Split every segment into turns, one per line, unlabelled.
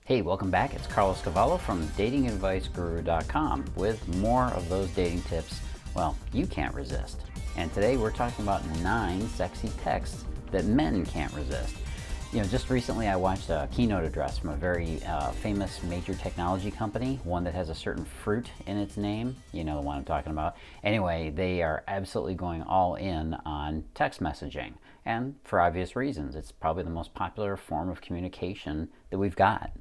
Hey, welcome back. It's Cavallo from datingadviceguru.com with more of those dating tips, well, you can't resist. And today we're talking about 9 sexy texts that men can't resist. You know, just recently I watched a keynote address from a very famous major technology company, one that has a certain fruit in its name. You know the one I'm talking about. Anyway, they are absolutely going all in on text messaging. And for obvious reasons. It's probably the most popular form of communication that we've got.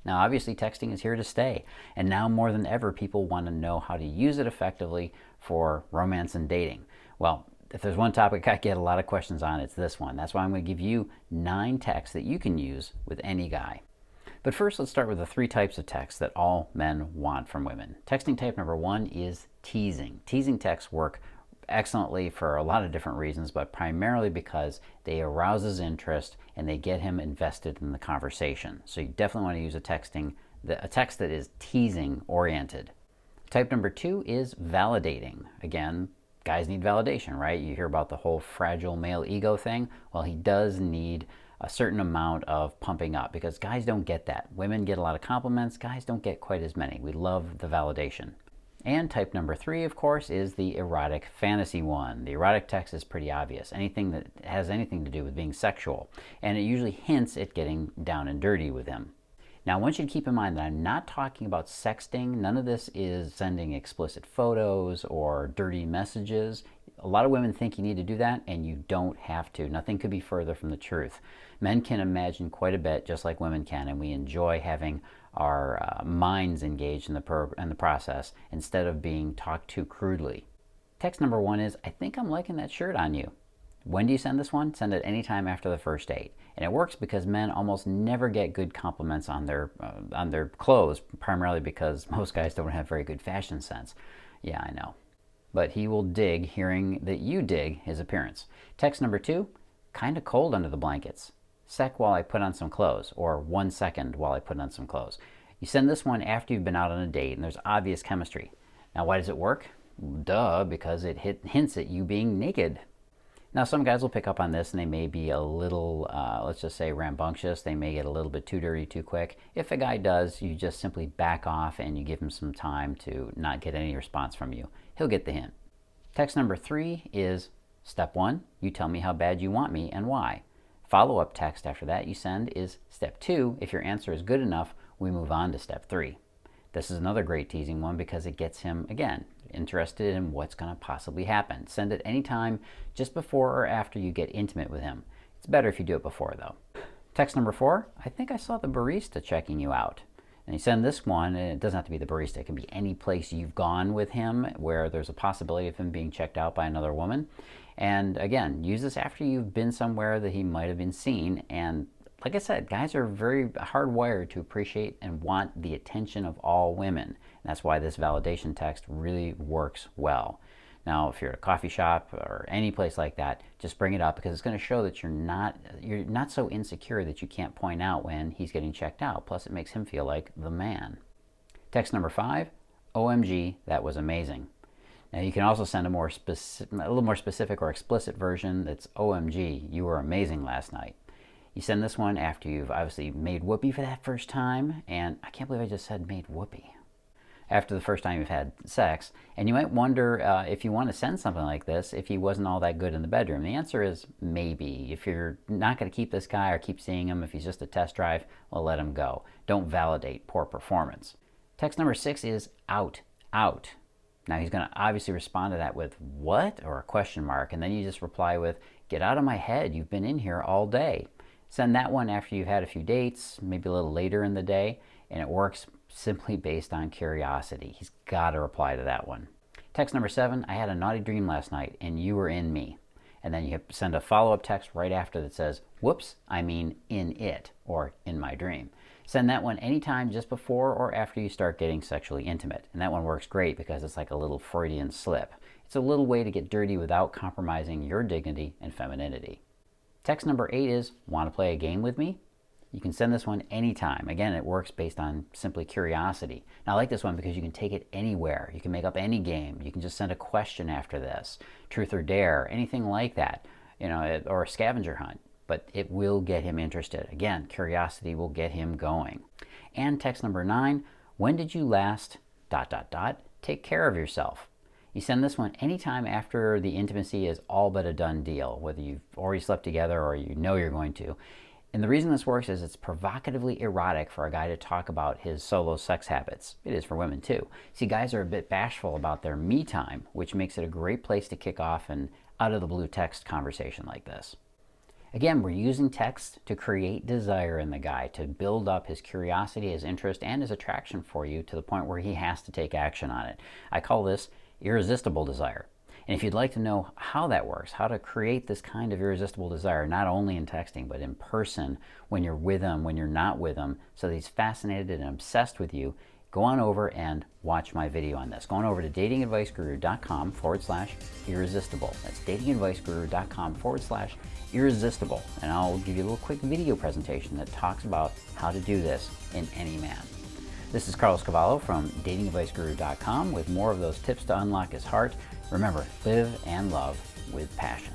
Now, obviously, texting is here to stay, and now more than ever, people want to know how to use it effectively for romance and dating. Well, if there's one topic I get a lot of questions on, it's this one. That's why I'm going to give you 9 texts that you can use with any guy. But first, let's start with the 3 types of texts that all men want from women. Texting type number 1 is teasing. Teasing texts work excellently for a lot of different reasons, but primarily because they arouse his interest and they get him invested in the conversation. So you definitely want to use a text that is teasing oriented. Type number 2 is validating. Again, guys need validation, right? You hear about the whole fragile male ego thing. Well, he does need a certain amount of pumping up because guys don't get that. Women get a lot of compliments. Guys don't get quite as many. We love the validation. And type number 3, of course, is the erotic fantasy one. The erotic text is pretty obvious. Anything that has anything to do with being sexual. And it usually hints at getting down and dirty with him. Now, I want you to keep in mind that I'm not talking about sexting. None of this is sending explicit photos or dirty messages. A lot of women think you need to do that, and you don't have to. Nothing could be further from the truth. Men can imagine quite a bit, just like women can, and we enjoy having our minds engaged in the process instead of being talked to crudely. Text number 1 is, I think I'm liking that shirt on you. When do you send this one? Send it anytime after the first date. And it works because men almost never get good compliments on their clothes, primarily because most guys don't have very good fashion sense. Yeah, I know. But he will dig hearing that you dig his appearance. Text number 2, kind of cold under the blankets. Sec while I put on some clothes, or 1 second while I put on some clothes. You send this one after you've been out on a date and there's obvious chemistry. Now, why does it work? Duh, because it hints at you being naked. Now, some guys will pick up on this and they may be a little, let's just say, rambunctious. They may get a little bit too dirty too quick. If a guy does, you just simply back off and you give him some time to not get any response from you. He'll get the hint. Text number 3 is, step 1, you tell me how bad you want me and why. Follow-up text after that you send is step 2. If your answer is good enough, we move on to step 3. This is another great teasing one because it gets him, again, interested in what's going to possibly happen. Send it anytime, just before or after you get intimate with him. It's better if you do it before, though. Text number 4, I think I saw the barista checking you out. And you send this one, and it doesn't have to be the barista. It can be any place you've gone with him where there's a possibility of him being checked out by another woman. And again, use this after you've been somewhere that he might have been seen. And like I said, guys are very hardwired to appreciate and want the attention of all women. And that's why this validation text really works well. Now, if you're at a coffee shop or any place like that, just bring it up because it's going to show that you're not so insecure that you can't point out when he's getting checked out. Plus, it makes him feel like the man. Text number 5, OMG, that was amazing. Now, you can also send a little more specific or explicit version that's OMG, you were amazing last night. You send this one after you've obviously made whoopee for that first time, and I can't believe I just said made whoopee. After the first time you've had sex, and you might wonder if you want to send something like this if he wasn't all that good in the bedroom. The answer is maybe. If you're not going to keep this guy or keep seeing him, if he's just a test drive, well, let him go. Don't validate poor performance. Text number 6 is out. Now, he's going to obviously respond to that with what or a question mark, and then you just reply with, get out of my head, you've been in here all day. Send that one after you've had a few dates, maybe a little later in the day, and it works simply based on curiosity. He's got to reply to that one. Text number 7, I had a naughty dream last night, and you were in me. And then you send a follow-up text right after that says, whoops, I mean in it, or in my dream. Send that one anytime just before or after you start getting sexually intimate. And that one works great because it's like a little Freudian slip. It's a little way to get dirty without compromising your dignity and femininity. Text number 8 is, want to play a game with me? You can send this one anytime. Again, it works based on simply curiosity. Now, I like this one because you can take it anywhere. You can make up any game. You can just send a question after this. Truth or dare, anything like that, or a scavenger hunt. But it will get him interested. Again, curiosity will get him going. And text number 9, when did you last ... take care of yourself? You send this one anytime after the intimacy is all but a done deal, whether you've already slept together or you know you're going to. And the reason this works is it's provocatively erotic for a guy to talk about his solo sex habits. It is for women too. See, guys are a bit bashful about their me time, which makes it a great place to kick off an out-of-the-blue text conversation like this. Again, we're using text to create desire in the guy, to build up his curiosity, his interest, and his attraction for you to the point where he has to take action on it. I call this irresistible desire. And if you'd like to know how that works, how to create this kind of irresistible desire, not only in texting, but in person, when you're with him, when you're not with him, so that he's fascinated and obsessed with you, go on over and watch my video on this. Go on over to datingadviceguru.com/irresistible. That's datingadviceguru.com/irresistible. And I'll give you a little quick video presentation that talks about how to do this in any man. This is Cavallo from datingadviceguru.com with more of those tips to unlock his heart. Remember, live and love with passion.